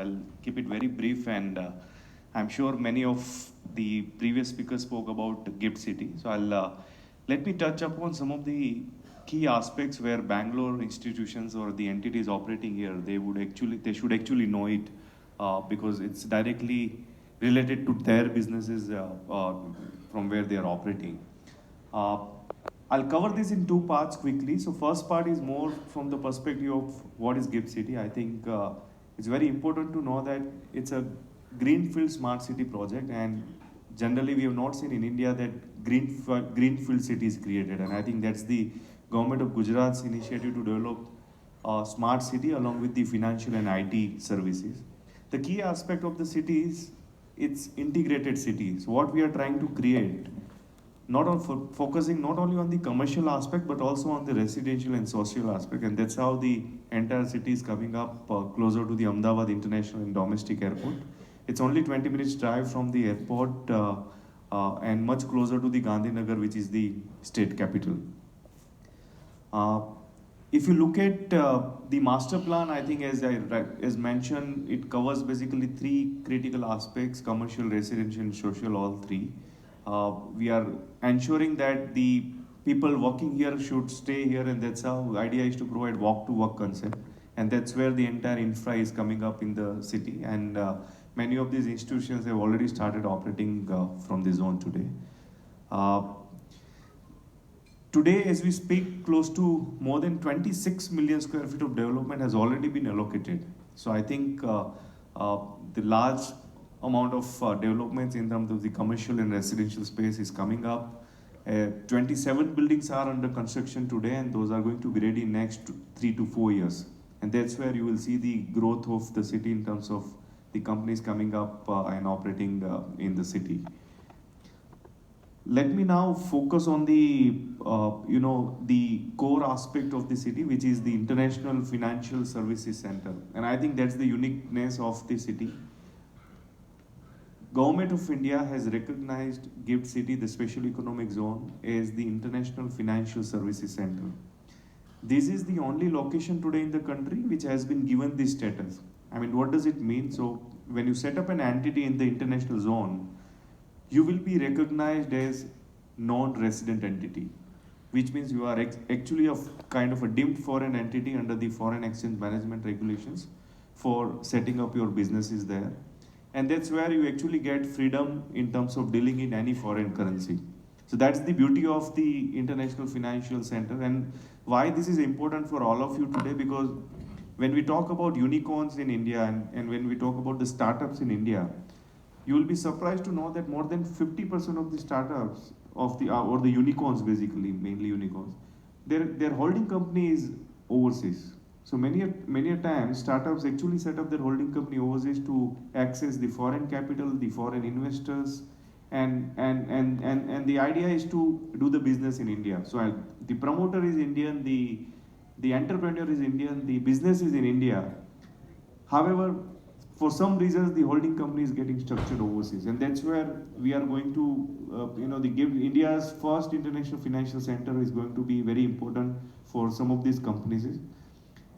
I'll keep it very brief, and I'm sure many of the previous speakers spoke about Gift City. So let me touch upon some of the key aspects where Bangalore institutions or the entities operating here they should actually know it because it's directly related to their businesses from where they are operating. Uh, I'll cover this in two parts quickly. So first part is more from the perspective of what is Gift City. I think it's very important to know that it's a greenfield smart city project, and generally we have not seen in India that greenfield city is created, and I think that's the Government of Gujarat's initiative to develop a smart city along with the financial and IT services. The key aspect of the city is it's integrated city. So what we are trying to create, not on focusing not only on the commercial aspect but also on the residential and social aspect, and that's how the entire city is coming up closer to the Ahmedabad International and Domestic Airport. It's only 20 minutes drive from the airport and much closer to the Gandhinagar, which is the state capital. Uh, if you look at the master plan, I think as mentioned, it covers basically three critical aspects: commercial, residential, and social, all three. We are ensuring that the people working here should stay here, and that's how the idea is to provide walk-to-work concept, and that's where the entire infra is coming up in the city, and many of these institutions have already started operating from the zone today. Uh, Today, as we speak, close to more than 26 million square feet of development has already been allocated. So I think the large amount of developments in terms of the commercial and residential space is coming up. 27 buildings are under construction today, and those are going to be ready in next 3 to 4 years. And that's where you will see the growth of the city in terms of the companies coming up and operating in the city. Let me now focus on the core aspect of the city, which is the International Financial Services Center, and I think that's the uniqueness of the city. Government of India has recognized Gift City, the Special Economic Zone, as the International Financial Services Center. This is the only location today in the country which has been given this status. I mean, what does it mean? So when you set up an entity in the international zone, you will be recognized as non-resident entity, which means you are actually a kind of a deemed foreign entity under the foreign exchange management regulations for setting up your businesses there. And that's where you actually get freedom in terms of dealing in any foreign currency. So that's the beauty of the International Financial Center, and why this is important for all of you today, because when we talk about unicorns in India and when we talk about the startups in India, you will be surprised to know that more than 50% of the startups of the or the unicorns, basically mainly unicorns, their holding company is overseas. So many a time startups actually set up their holding company overseas to access the foreign capital, the foreign investors, and the idea is to do the business in India. So the promoter is Indian, the entrepreneur is Indian, the business is in India. However, for some reasons, the holding company is getting structured overseas, and that's where we are going to, India's first international financial center is going to be very important for some of these companies.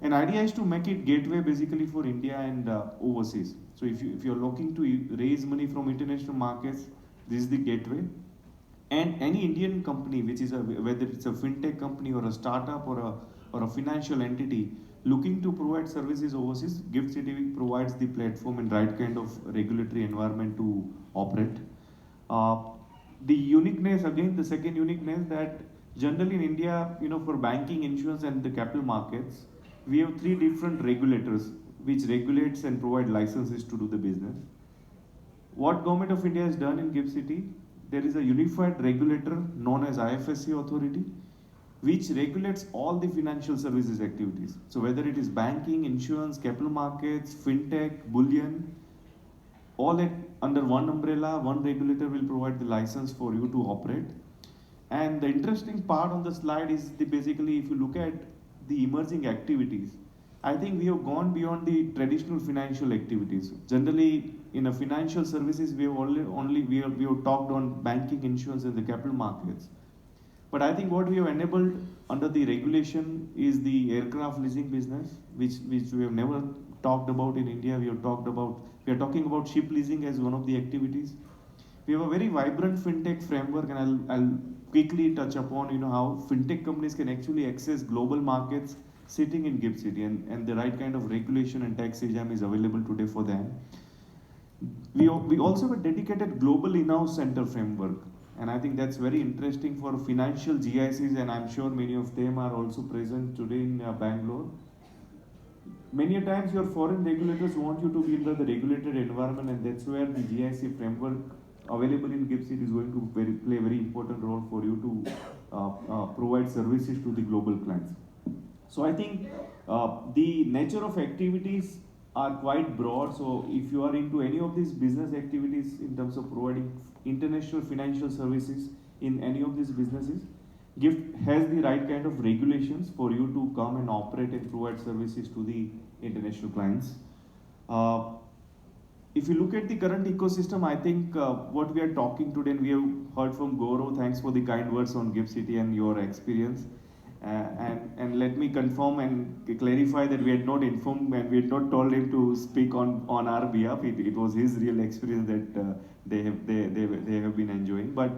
And idea is to make it gateway basically for India and overseas. So if you're looking to raise money from international markets, this is the gateway. And any Indian company, which is whether it's a fintech company or a startup or a financial entity looking to provide services overseas, Gift City provides the platform and right kind of regulatory environment to operate. Uh, the uniqueness, again, the second uniqueness, that generally in India, for banking, insurance, and the capital markets, we have three different regulators which regulates and provide licenses to do the business. What Government of India has done in Gift City, there is a unified regulator known as IFSC authority, which regulates all the financial services activities. So whether it is banking, insurance, capital markets, fintech, bullion, all that under one umbrella, one regulator will provide the license for you to operate. And the interesting part on the slide is basically, if you look at the emerging activities, I think we have gone beyond the traditional financial activities. Generally, in a financial services, we have talked on banking, insurance, and the capital markets. But I think what we have enabled under the regulation is the aircraft leasing business, which we have never talked about in India. We are talking about ship leasing as one of the activities. We have a very vibrant fintech framework, and I'll quickly touch upon how fintech companies can actually access global markets sitting in GIFT City, and the right kind of regulation and tax regime is available today for them. We also have a dedicated global in-house center framework, and I think that's very interesting for financial GICs, and I'm sure many of them are also present today in Bangalore. Many a times your foreign regulators want you to be in the regulated environment, and that's where the GIC framework available in GIFT City is going to play a very important role for you to provide services to the global clients. So I think the nature of activities are quite broad. So if you are into any of these business activities in terms of providing international financial services in any of these businesses, GIFT has the right kind of regulations for you to come and operate and provide services to the international clients. If you look at the current ecosystem, I think what we are talking today, and we have heard from Gaurav, thanks for the kind words on GIFT City and your experience. And let me confirm and clarify that we had not informed and we had not told him to speak on our behalf. It was his real experience that they have been enjoying. But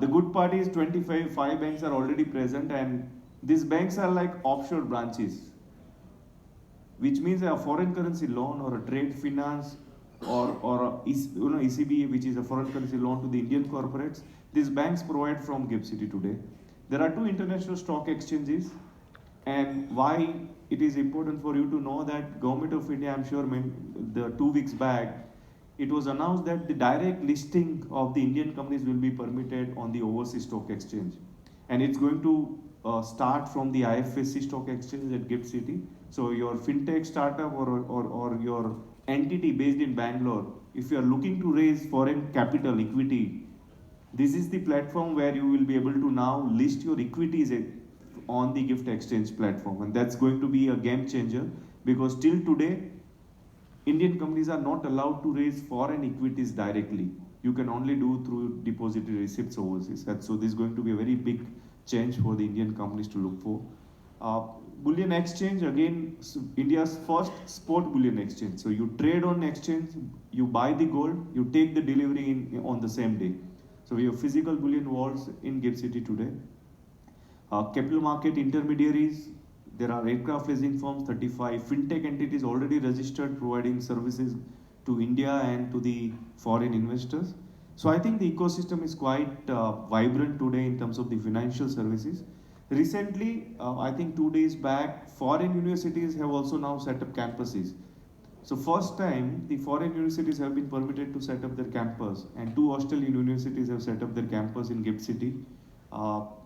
the good part is 25 banks are already present, and these banks are like offshore branches, which means a foreign currency loan or a trade finance or ECB, which is a foreign currency loan to the Indian corporates. These banks provide from GIFT City today. There are 2 international stock exchanges, and why it is important for you to know that Government of India, I'm sure the 2 weeks back, it was announced that the direct listing of the Indian companies will be permitted on the overseas stock exchange. And it's going to start from the IFSC stock exchange at GIFT City. So your fintech startup or your entity based in Bangalore, if you are looking to raise foreign capital equity, this is the platform where you will be able to now list your equities on the GIFT Exchange platform. And that's going to be a game changer, because till today, Indian companies are not allowed to raise foreign equities directly. You can only do through depository receipts overseas. And so this is going to be a very big change for the Indian companies to look for. Bullion exchange, again, India's first spot bullion exchange. So you trade on exchange, you buy the gold, you take the delivery on the same day. So we have physical bullion vaults in GIFT City today. Capital market intermediaries, there are aircraft leasing firms, 35 fintech entities already registered providing services to India and to the foreign investors. So I think the ecosystem is quite vibrant today in terms of the financial services. Recently, I think 2 days back, foreign universities have also now set up campuses. So first time, the foreign universities have been permitted to set up their campus, and 2 Australian universities have set up their campus in GIFT City.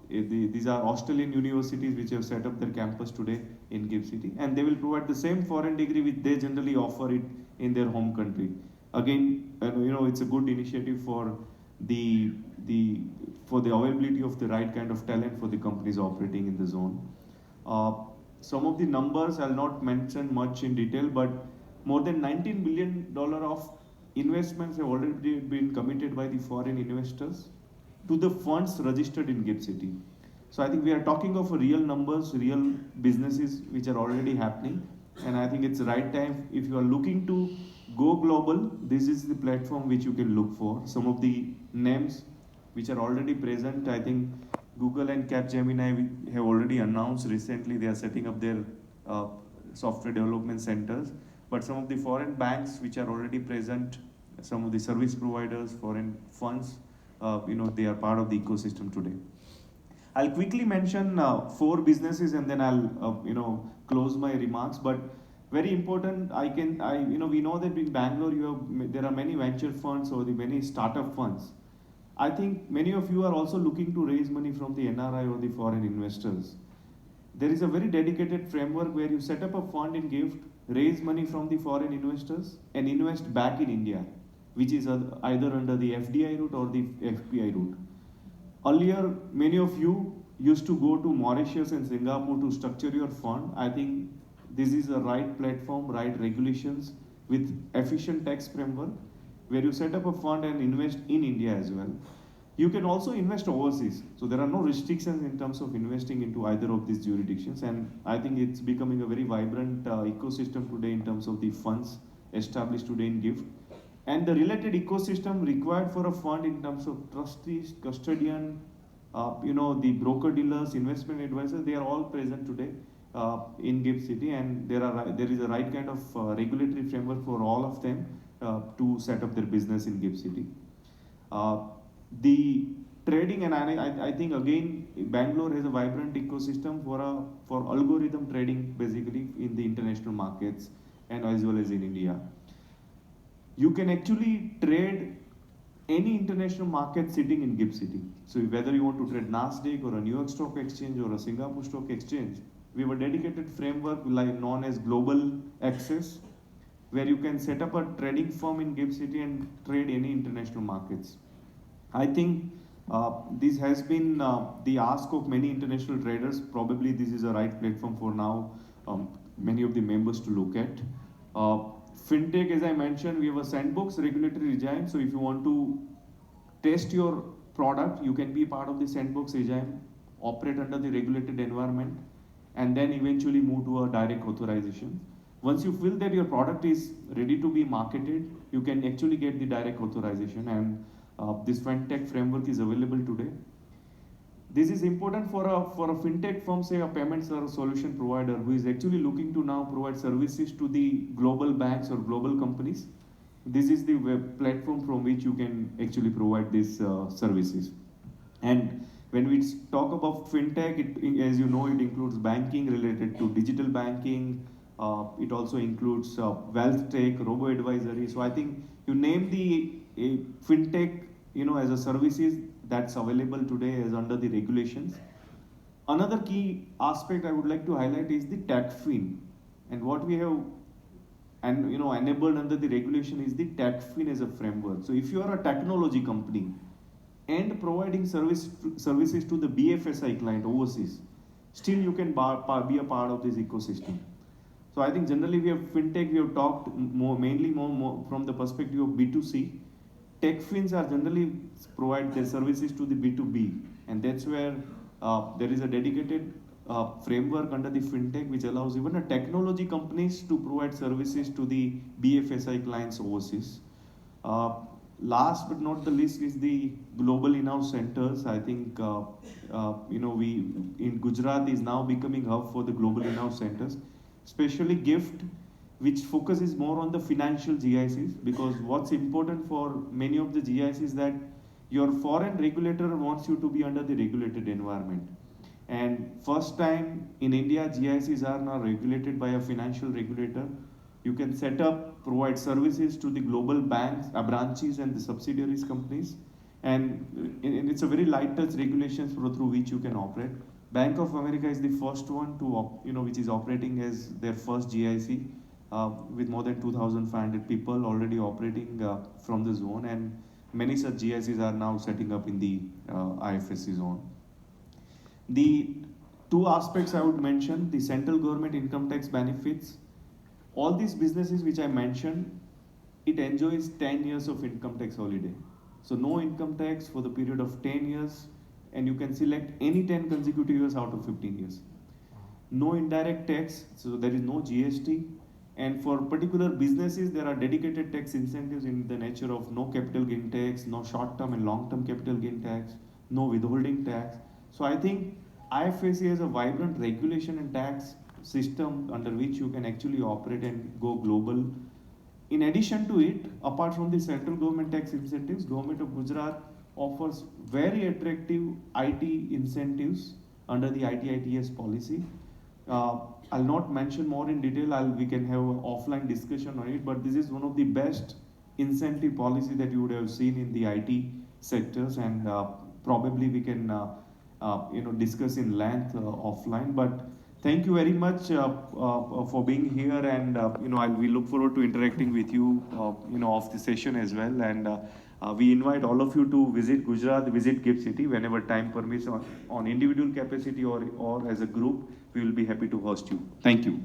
These are Australian universities which have set up their campus today in GIFT City, and they will provide the same foreign degree which they generally offer it in their home country. Again, it's a good initiative for the availability of the right kind of talent for the companies operating in the zone. Some of the numbers I'll not mention much in detail, but more than $19 billion of investments have already been committed by the foreign investors to the funds registered in GIFT City. So I think we are talking of real numbers, real businesses which are already happening. And I think it's the right time. If you are looking to go global, this is the platform which you can look for. Some of the names which are already present, I think Google and Capgemini have already announced recently they are setting up their software development centers. But some of the foreign banks which are already present, some of the service providers, foreign funds, they are part of the ecosystem today. I'll quickly mention 4 businesses and then I'll close my remarks. But very important, we know that in Bangalore there are many venture funds or the many startup funds. I think many of you are also looking to raise money from the NRI or the foreign investors. There is a very dedicated framework where you set up a fund in GIFT, raise money from the foreign investors and invest back in India, which is either under the FDI route or the FPI route. Earlier, many of you used to go to Mauritius and Singapore to structure your fund. I think this is the right platform, right regulations with efficient tax framework where you set up a fund and invest in India as well. You can also invest overseas. So there are no restrictions in terms of investing into either of these jurisdictions. And I think it's becoming a very vibrant ecosystem today in terms of the funds established today in GIFT. And the related ecosystem required for a fund in terms of trustees, custodian, the broker dealers, investment advisors, they are all present today in GIFT City, and there is a right kind of regulatory framework for all of them to set up their business in GIFT City. The trading, and I think again Bangalore has a vibrant ecosystem for algorithm trading basically in the international markets and as well as in India. You can actually trade any international market sitting in GIFT City. So whether you want to trade Nasdaq or a New York Stock Exchange or a Singapore Stock Exchange, we have a dedicated framework known as Global Access, where you can set up a trading firm in GIFT City and trade any international markets. I think this has been the ask of many international traders. Probably this is a right platform for now many of the members to look at. Fintech, as I mentioned, we have a sandbox regulatory regime. So if you want to test your product, you can be part of the sandbox regime, operate under the regulated environment, and then eventually move to a direct authorization. Once you feel that your product is ready to be marketed, you can actually get the direct authorization, and this fintech framework is available today. This is important for a fintech firm, say a payments or a solution provider who is actually looking to now provide services to the global banks or global companies. This is the web platform from which you can actually provide these services. And when we talk about fintech, as you know, it includes banking related to digital banking. It also includes wealth tech, robo advisory. So I think you name the fintech, as a services that's available today as under the regulations. Another key aspect I would like to highlight is the TechFin, and what we have enabled under the regulation is the TechFin as a framework. So if you are a technology company and providing services to the BFSI client overseas, still you can be a part of this ecosystem. So I think generally we have fintech, we have talked mainly more from the perspective of B2C. Tech fins are generally provide their services to the B2B, and that's where there is a dedicated framework under the fintech which allows even a technology companies to provide services to the BFSI clients overseas. Last but not the least is the global in-house centers. I think we in Gujarat is now becoming hub for the global in-house centers, especially GIFT, which focuses more on the financial GICs, because what's important for many of the GICs is that your foreign regulator wants you to be under the regulated environment. And first time in India, GICs are now regulated by a financial regulator. You can set up, provide services to the global banks, branches and the subsidiaries companies. And it's a very light touch regulations through which you can operate. Bank of America is the first one to, which is operating as their first GIC. With more than 2,500 people already operating from the zone, and many such GICs are now setting up in the IFSC zone. The two aspects I would mention, the central government income tax benefits. All these businesses which I mentioned, it enjoys 10 years of income tax holiday. So no income tax for the period of 10 years, and you can select any 10 consecutive years out of 15 years. No indirect tax, so there is no GST. And for particular businesses, there are dedicated tax incentives in the nature of no capital gain tax, no short-term and long-term capital gain tax, no withholding tax. So I think IFSC has a vibrant regulation and tax system under which you can actually operate and go global. In addition to it, apart from the central government tax incentives, Government of Gujarat offers very attractive IT incentives under the IT ITeS policy. I'll not mention more in detail, we can have an offline discussion on it, but this is one of the best incentive policy that you would have seen in the IT sectors, and probably we can discuss in length offline. But thank you very much for being here, and we look forward to interacting with you off the session as well, and we invite all of you to visit Gujarat, visit GIFT City whenever time permits, on individual capacity or as a group. We will be happy to host you. Thank you.